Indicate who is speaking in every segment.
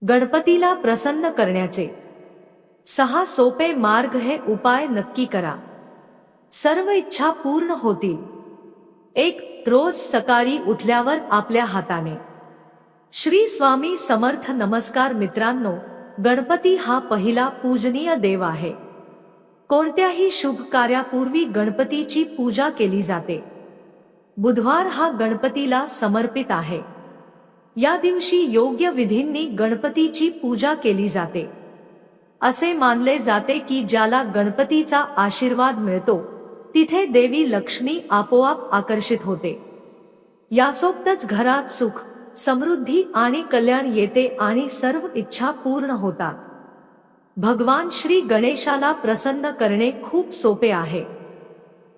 Speaker 1: गणपतीला प्रसन्न करण्याचे 6 सोपे मार्ग. हे उपाय नक्की करा, सर्व इच्छा पूर्ण होतील. 1. रोज सकाळी उठल्यावर आपल्या हाताने श्री स्वामी समर्थ नमस्कार. मित्रांनो, गणपती हा पहिला पूजनीय देव आहे. कोणत्याही शुभ कार्यापूर्वी गणपतीची पूजा केली जाते. बुधवार हा गणपतीला समर्पित आहे. या दिवशी योग्य विधींनी गणपतीची पूजा केली जाते. असे मानले जाते की ज्याला गणपतीचा आशीर्वाद मिळतो तिथे देवी लक्ष्मी आपोआप आकर्षित होते. यासोबतच घरात सुख, समृद्धी आणि कल्याण येते आणि सर्व इच्छा पूर्ण होतात. भगवान श्री गणेशाला प्रसन्न करणे खूप सोपे आहे.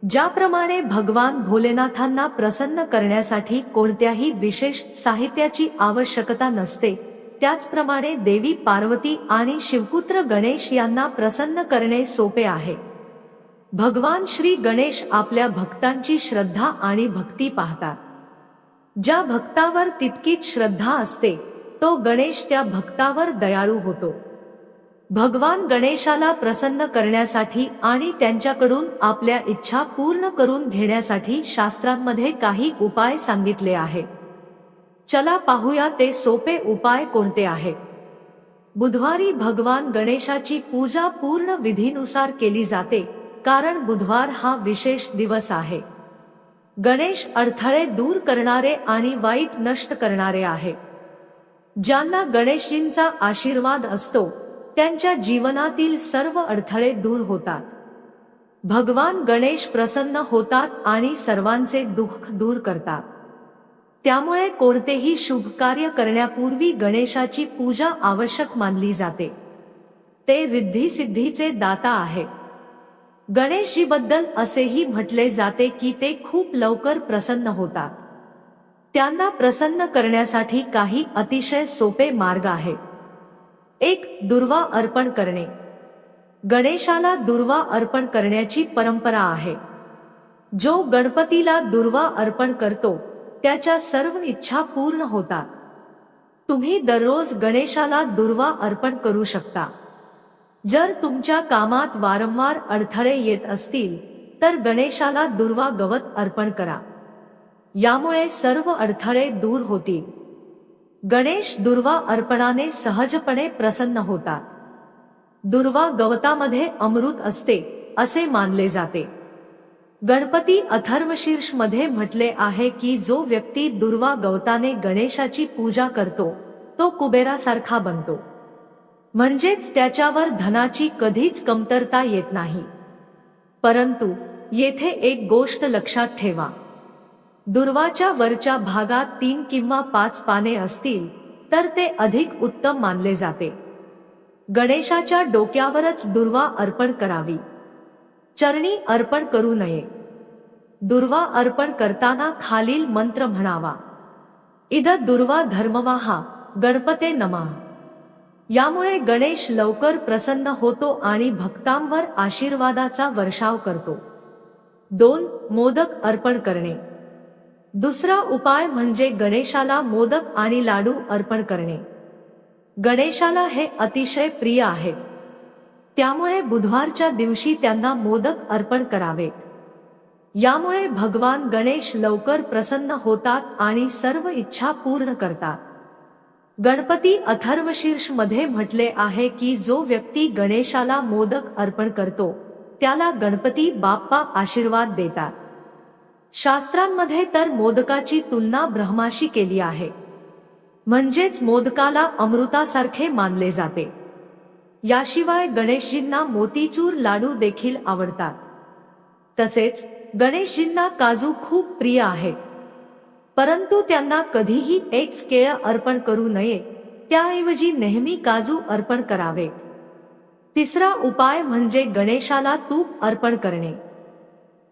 Speaker 1: ज्याप्रमाणे भगवान भोलेनाथांना प्रसन्न करण्यासाठी कोणत्याही विशेष साहित्याची आवश्यकता नसते, त्याचप्रमाणे देवी पार्वती आणि शिवपुत्र गणेश यांना प्रसन्न करणे सोपे आहे. भगवान श्री गणेश आपल्या भक्तांची श्रद्धा आणि भक्ती पाहतात. ज्या भक्तावर तितकीच श्रद्धा असते तो गणेश त्या भक्तावर दयाळू होतो. भगवान गणेशाला प्रसन्न करण्यासाठी आणि त्यांच्याकडून आपल्या इच्छा पूर्ण करून घेण्यासाठी शास्त्रांमध्ये काही उपाय सांगितले आहेत. चला पाहूया ते सोपे उपाय कोणते आहेत. बुधवारी भगवान गणेशाची पूजा पूर्ण विधीनुसार केली जाते, कारण बुधवार हा विशेष दिवस आहे. गणेश अडथळे दूर करणारे आणि वाईट नष्ट करणारे आहे. ज्यांना गणेशजींचा आशीर्वाद असतो त्यांच्या जीवनातील सर्व अडथळे दूर होतात. भगवान गणेश प्रसन्न होतात आणि सर्वांचे दुःख दूर करतात. त्यामुळे कोणतेही शुभ कार्य करण्यापूर्वी गणेशाची पूजा आवश्यक मानली जाते. ते रिद्धी सिद्धीचे दाता आहेत. गणेशजीबद्दल असेही म्हटले जाते की ते खूप लवकर प्रसन्न होतात. त्यांना प्रसन्न करण्यासाठी काही अतिशय सोपे मार्ग आहेत. 1. दुर्वा अर्पण करणे. गणेशाला दुर्वा अर्पण करण्याची परंपरा आहे. जो गणपतीला दुर्वा अर्पण करतो त्याच्या सर्व इच्छा पूर्ण होतात. तुम्ही दररोज गणेशाला दुर्वा अर्पण करू शकता. जर तुमच्या कामात वारंवार अडथळे येत असतील तर गणेशाला दुर्वा गवत अर्पण करा. यामुळे सर्व अडथळे दूर होतील. गणेश दुर्वा अर्पणाने सहजपणे प्रसन्न होतात. दुर्वा गवतामध्ये अमृत असते असे मानले जाते. गणपती अथर्वशीर्ष मध्ये म्हटले आहे की जो व्यक्ती दुर्वा गवताने गणेशाची पूजा करतो तो कुबेरासारखा बनतो. म्हणजेच त्याच्यावर धनाची कधीच कमतरता येत नाही. परंतु येथे एक गोष्ट लक्षात ठेवा. दुर्वाच्या वरच्या भागात 3 किंवा 5 पाने असतील तर ते अधिक उत्तम मानले जाते. गणेशाच्या डोक्यावरच दुर्वा अर्पण करावी. चरणी अर्पण करू नये. दुर्वा अर्पण करताना खालील मंत्र म्हणावा. इद दुर्वा धर्मवाहा गणपते नमः. यामुळे गणेश लवकर प्रसन्न होतो आणि भक्तांवर आशीर्वादाचा वर्षाव करतो. 2. मोदक अर्पण करणे. दुसरा उपाय म्हणजे गणेशाला मोदक आणि लाडू अर्पण करणे. गणेशाला हे अतिशय प्रिय आहेत. त्यामुळे बुधवारच्या दिवशी त्यांना मोदक अर्पण करावेत. यामुळे भगवान गणेश लवकर प्रसन्न होतात आणि सर्व इच्छा पूर्ण करतात. गणपती अथर्वशीर्ष मध्ये म्हटले आहे की जो व्यक्ती गणेशाला मोदक अर्पण करतो त्याला गणपती बाप्पा आशीर्वाद देतात. शास्त्रांमध्ये तर मोदकाची तुलना ब्रह्माशी केली आहे. म्हणजेच मोदकाला अमृतासारखे मानले जाते. याशिवाय गणेशजींना मोतीचूर लाडू देखील आवडतात. तसेच गणेशजींना काजू खूप प्रिय आहेत. परंतु त्यांना कधीही एक केळ अर्पण करू नये, त्याऐवजी नेहमी काजू अर्पण करावे. तिसरा उपाय म्हणजे गणेशाला तूप अर्पण करणे.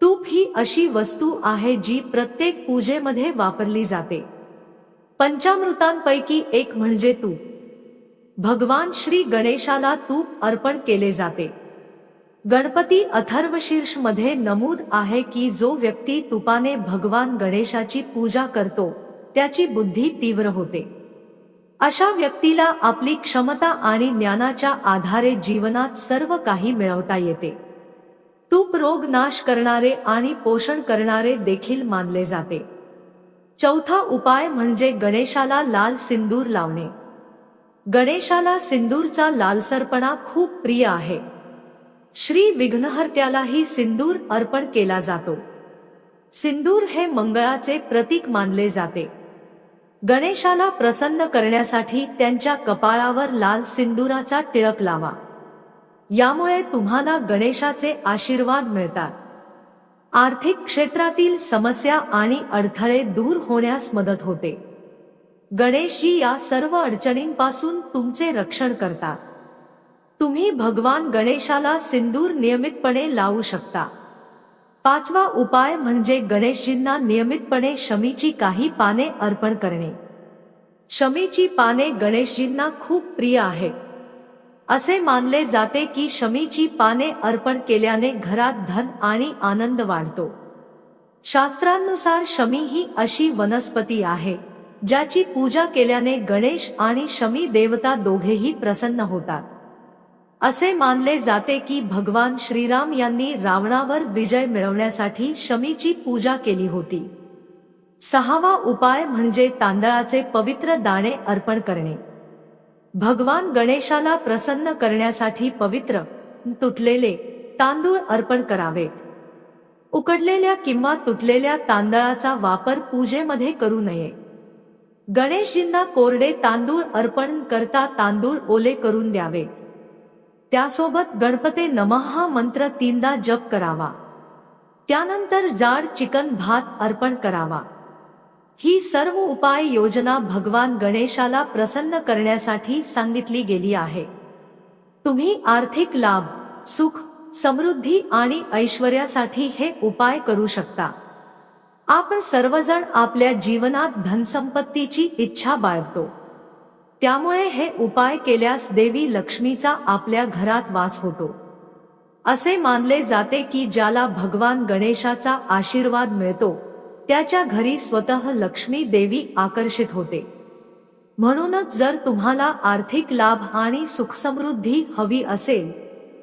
Speaker 1: तूप ही अशी वस्तू आहे जी प्रत्येक पूजेमध्ये वापरली जाते. पंचामृतांपैकी एक म्हणजे तूप. भगवान श्री गणेशाला तूप अर्पण केले जाते. गणपती अथर्वशीर्ष मध्ये नमूद आहे की जो व्यक्ती तुपाने भगवान गणेशाची पूजा करतो त्याची बुद्धी तीव्र होते अशा व्यक्तीला आपली क्षमता आणि ज्ञानाच्या आधारे जीवनात सर्व काही मिळवता येते. तूप रोग नाश करणारे आणि पोषण करणारे देखील मानले जाते. चौथा उपाय म्हणजे गणेशाला लाल सिंदूर लावणे. गणेशाला सिंदूरचा लालसरपणा खूप प्रिय आहे. श्री विघ्नहर्त्यालाही सिंदूर अर्पण केला जातो. सिंदूर हे मंगळाचे प्रतीक मानले जाते. गणेशाला प्रसन्न करण्यासाठी त्यांच्या कपाळावर लाल सिंदुराचा टिळक लावा. यामुळे तुम्हाला गणेशाचे आशीर्वाद मिळतात. आर्थिक क्षेत्रातील समस्या आणि अडथळे दूर होण्यास मदत होते. गणेशजी या सर्व अडचणींपासून तुमचे रक्षण करतात. तुम्ही भगवान गणेशाला सिंदूर नियमितपणे लावू शकता. पाचवा उपाय म्हणजे गणेशजींना नियमितपणे शमीची काही पाने अर्पण करणे. शमीची पाने गणेशजींना खूप प्रिय आहे. असे मानले जाते की शमीची पाने अर्पण केल्याने घरात धन आणि आनंद वाढतो. शास्त्रानुसार शमी ही अशी वनस्पती आहे ज्याची पूजा केल्याने गणेश आणि शमी देवता दोघेही प्रसन्न होतात. असे मानले जाते की भगवान श्रीराम यांनी रावणावर विजय मिळवण्यासाठी शमीची पूजा केली होती. सहावा उपाय म्हणजे तांदळाचे पवित्र दाणे अर्पण करणे. भगवान गणेशाला प्रसन्न करण्यासाठी पवित्र तुटलेले तांदूळ अर्पण करावेत. उकडलेल्या किंवा तुटलेल्या तांदळाचा वापर पूजेमध्ये करू नये. गणेशजींना कोरडे तांदूळ अर्पण करता तांदूळ ओले करून द्यावे. त्यासोबत गणपते नमः हा मंत्र 3दा जप करावा. त्यानंतर जाड चिकन भात अर्पण करावा. ही सर्व उपाय योजना भगवान गणेशाला प्रसन्न करण्यासाठी सांगितली गेली आहे. तुम्ही आर्थिक लाभ, सुख, समृद्धी आणि ऐश्वर्यासाठी हे उपाय करू शकता. आपण सर्वजण आपल्या जीवनात धनसंपत्तीची इच्छा बाळगतो. त्यामुळे हे उपाय केल्यास देवी लक्ष्मीचा आपल्या घरात वास होतो. असे मानले जाते की ज्याला भगवान गणेशाचा आशीर्वाद मिळतो त्याच्या घरी स्वतः लक्ष्मी देवी आकर्षित होते. म्हणूनच जर तुम्हाला आर्थिक लाभ आणि सुखसमृद्धी हवी असेल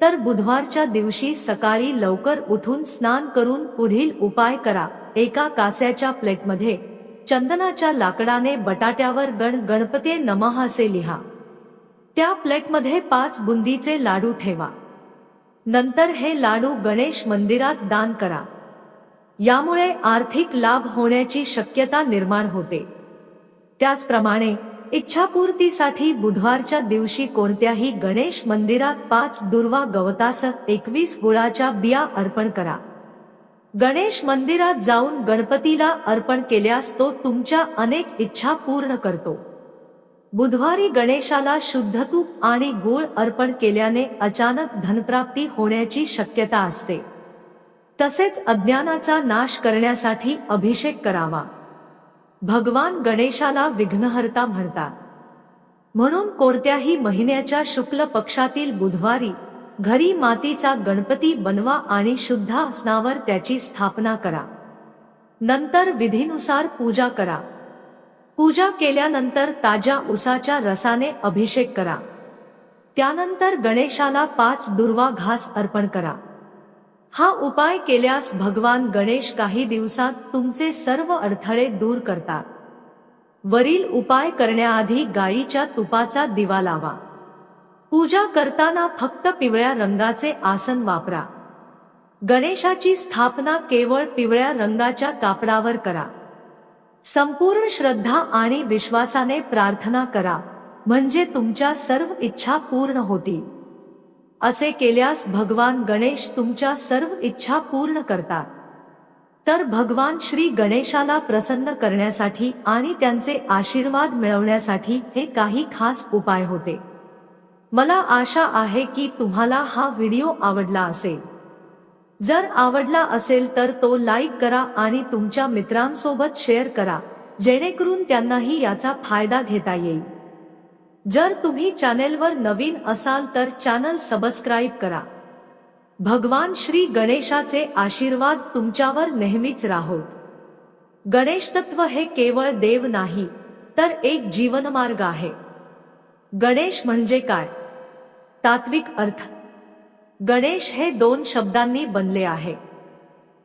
Speaker 1: तर बुधवारच्या दिवशी सकाळी लवकर उठून स्नान करून पुढील उपाय करा. एका कास्याच्या प्लेटमध्ये चंदनाच्या लाकडाने बटाट्यावर गणपते नमः असे लिहा. त्या प्लेटमध्ये 5 बुंदीचे लाडू ठेवा. नंतर हे लाडू गणेश मंदिरात दान करा. यामुळे आर्थिक लाभ होण्याची शक्यता निर्माण होते. त्याचप्रमाणे इच्छापूर्तीसाठी बुधवारच्या दिवशी कोणत्याही गणेश मंदिरात 5 दुर्वा गवतासह 21 गुळाच्या बिया अर्पण करा. गणेश मंदिरात जाऊन गणपतीला अर्पण केल्यास तो तुमच्या अनेक इच्छा पूर्ण करतो. बुधवारी गणेशाला शुद्ध तूप आणि गूळ अर्पण केल्याने अचानक धनप्राप्ती होण्याची शक्यता असते. तसेच अज्ञानाचा नाश करण्यासाठी अभिषेक करावा. भगवान गणेशाला विघ्नहर्ता म्हणतात. म्हणून कोणत्याही महिन्याच्या शुक्ल पक्षातील बुधवारी घरी मातीचा गणपती बनवा आणि शुद्ध आसनावर त्याची स्थापना करा. नंतर विधीनुसार पूजा करा. पूजा केल्यानंतर ताज्या उसाच्या रसाने अभिषेक करा. त्यानंतर गणेशाला 5 दुर्वा घास अर्पण करा. हा उपाय केल्यास भगवान गणेश काही दिवसात तुमचे सर्व अडथळे दूर करतात. वरील उपाय करण्याआधी गायीच्या तुपाचा दिवा लावा. पूजा करताना फक्त पिवळ्या रंगाचे आसन वापरा. गणेशाची स्थापना केवळ पिवळ्या रंगाच्या कापडावर करा. संपूर्ण श्रद्धा आणि विश्वासाने प्रार्थना करा, म्हणजे तुमच्या सर्व इच्छा पूर्ण होतील. असे केल्यास भगवान गणेश तुमच्या सर्व इच्छा पूर्ण करतात. तर भगवान श्री गणेशाला प्रसन्न करण्यासाठी आणि त्यांचे आशीर्वाद मिळवण्यासाठी हे काही खास उपाय होते. मला आशा आहे की तुम्हाला हा व्हिडिओ आवडला असेल. जर आवडला असेल तर तो लाईक करा आणि तुमच्या मित्रांसोबत शेअर करा, जेणेकरून त्यांनाही याचा फायदा घेता येईल. जर तुम्ही चॅनेलवर नवीन असाल तर चॅनल सबस्क्राईब करा. भगवान श्री गणेशाचे आशीर्वाद तुमच्यावर नेहमीच राहोत. गणेश तत्व हे केवळ देव नाही तर एक जीवनमार्ग आहे. गणेश म्हणजे काय? तात्विक अर्थ. गणेश हे 2 शब्दांनी बनले आहे.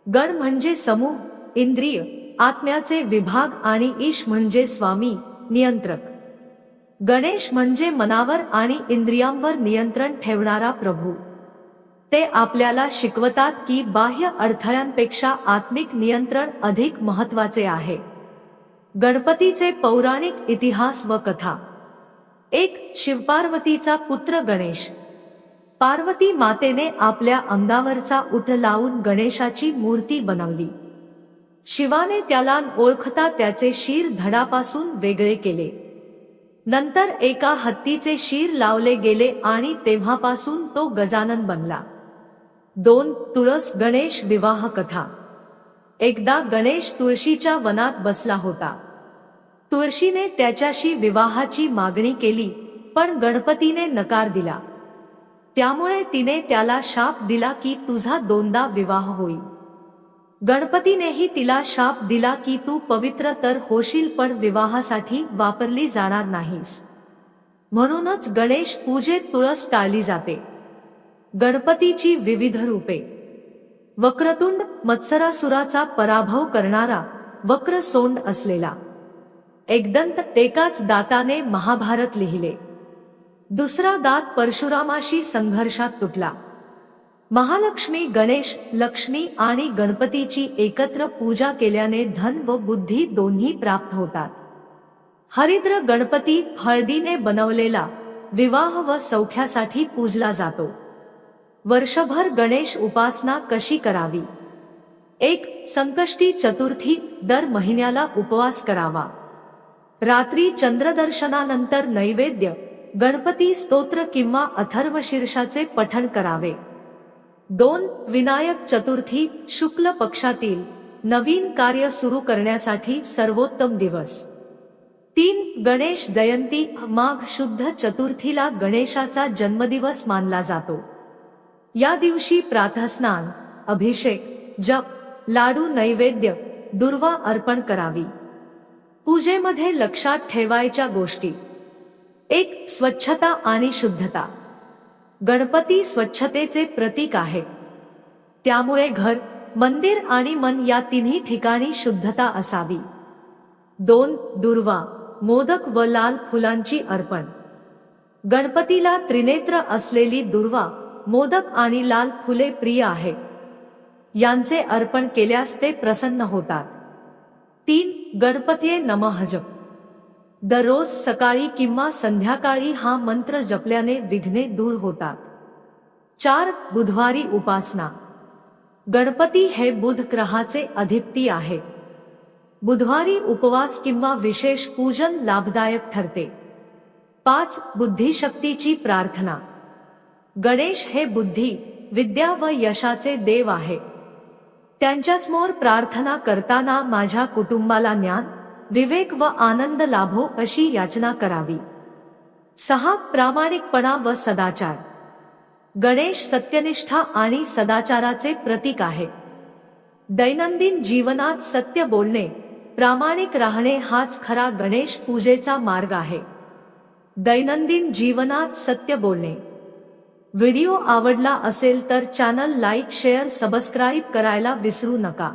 Speaker 1: गण म्हणजे समूह, इंद्रिय, आत्म्याचे विभाग आणि ईश म्हणजे स्वामी, नियंत्रक. गणेश म्हणजे मनावर आणि इंद्रियांवर नियंत्रण ठेवणारा प्रभू. ते आपल्याला शिकवतात की बाह्य अडथळ्यांपेक्षा आत्मिक नियंत्रण अधिक महत्त्वाचे आहे. गणपतीचे पौराणिक इतिहास व कथा. 1. शिवपार्वतीचा पुत्र गणेश. पार्वती मातेने आपल्या अंगावरचा उट लावून गणेशाची मूर्ती बनवली. शिवाने त्याला ओळखता त्याचे शीर धडापासून वेगळे केले. नंतर एका हत्तीचे शीर लावले गेले आणि तेव्हापासून तो गजानन बनला. 2. तुळस गणेश विवाह कथा. एकदा गणेश तुळशीच्या वनात बसला होता. तुळशीने त्याच्याशी विवाहाची मागणी केली, पण गणपतीने नकार दिला. त्यामुळे तिने त्याला शाप दिला की तुझा 2दा विवाह होईल. गणपतीनेही तिला शाप दिला की तू पवित्र तर होशील पण विवाहासाठी वापरली जाणार नाहीस. म्हणूनच गणेश पूजेत तुळस टाळली जाते. गणपतीची विविध रूपे. वक्रतुंड, मत्सरासुराचा पराभव करणारा, वक्र सोंड असलेला. एकदंत, एकाच दाताने महाभारत लिहिले. दुसरा दात परशुरामाशी संघर्षात तुटला. महालक्ष्मी, गणेश, लक्ष्मी आणि गणपतीची एकत्र पूजा केल्याने धन व बुद्धी दोन्ही प्राप्त होतात. हरिद्र गणपती हळदीने बनवलेला, विवाह व सौख्यासाठी पूजला जातो. वर्षभर गणेश उपासना कशी करावी? 1. संकष्टी चतुर्थी, दर महिन्याला उपवास करावा. रात्री चंद्रदर्शनानंतर नैवेद्य, गणपती स्तोत्र किंवा अथर्वशीर्षाचे पठण करावे. 2. विनायक चतुर्थी, शुक्ल पक्षातील, नवीन कार्य सुरू करण्यासाठी सर्वोत्तम दिवस. 3. गणेश जयंती, माघ शुद्ध चतुर्थीला गणेशाचा जन्मदिवस मानला जातो. या दिवशी प्रातःस्नान, अभिषेक, जप, लाडू नैवेद्य, दुर्वा अर्पण करावी. पूजेमध्ये लक्षात ठेवायच्या गोष्टी. 1. स्वच्छता आणि शुद्धता. गणपती स्वच्छतेचे प्रतीक आहे. त्यामुळे घर, मंदिर आणि मन या तिन्ही ठिकाणी शुद्धता असावी. 2. दुर्वा, मोदक व लाल फुलांची अर्पण. गणपतीला त्रिनेत्र असलेली दुर्वा, मोदक आणि लाल फुले प्रिय आहेत. यांचे अर्पण केल्यास ते प्रसन्न होतात. 3. गणपतीये नमः जप. दररोज सकाळी किंवा संध्याकाळी हा मंत्र जपल्याने विघ्ने दूर होतात. 4. बुधवारी उपासना. गणपती हे बुध ग्रहाचे अधिपती आहेत. बुधवारी उपवास किंवा विशेष पूजन लाभदायक ठरते. 5. बुद्धिशक्तीची प्रार्थना. गणेश हे बुद्धी, विद्या व यशाचे देव आहेत. त्यांच्यासमोर प्रार्थना करताना माझ्या कुटुंबाला ज्ञान, विवेक व आनंद लाभो अशी याचना करावी. 6. प्रामाणिकपणा व सदाचार. गणेश सत्यनिष्ठा आणि सदाचाराचे प्रतीक आहे. दैनंदिन जीवनात सत्य बोलणे, प्रामाणिक राहणे हाच खरा गणेश पूजेचा मार्ग आहे. दैनंदिन जीवनात सत्य बोलणे. व्हिडिओ आवडला असेल तर चॅनल लाईक, शेअर, सबस्क्राईब करायला विसरू नका.